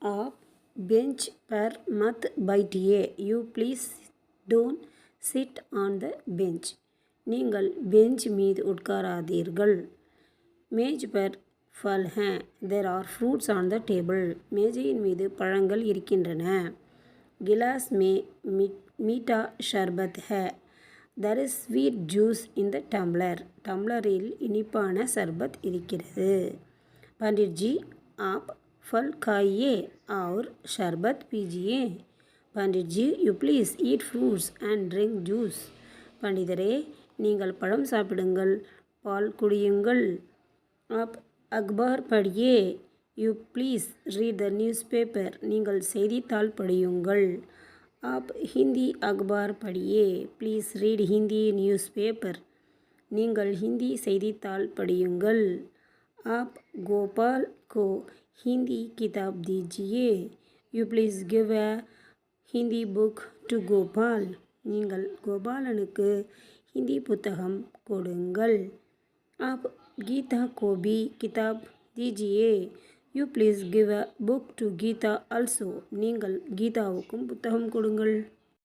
आप बेंच पर मत बैठिए. You please don't sit on the bench. நீங்கள் பெஞ்ச் மீது உட்காராதீர்கள். மேஜ் பர் फल हैं. There are fruits on the table. மேஜையின் மீது பழங்கள் இருக்கின்றன. गिलास में मीठा शरबत है. There is sweet juice in the tumbler. டம்ளரில் இனிப்பான சர்பத் இருக்கிறது. पंडित जी आप फल खाइए और शरबत पीजिए. पंडित जी you please eat fruits and drink juice. பண்டிதரே நீங்கள் பழம் சாப்பிடுங்கள், பால் குடியுங்கள். आप अखबार पढ़िए. You please read the newspaper. நீங்கள் செய்தித்தாள் படியுங்கள். आप हिंदी अखबार पढ़िए. Please read Hindi newspaper. நீங்கள் ஹிந்தி செய்தித்தாள் படியுங்கள். आप गोपाल को हिंदी किताब दीजिए. You please give a Hindi book to Gopal. நீங்கள் கோபாலனுக்கு ஹிந்தி புத்தகம் கொடுங்கள். आप गीता को भी किताब दीजिए. You please give a book to Gita also. நீங்கள் கீதாவுக்கும் புத்தகம் கொடுங்கள்.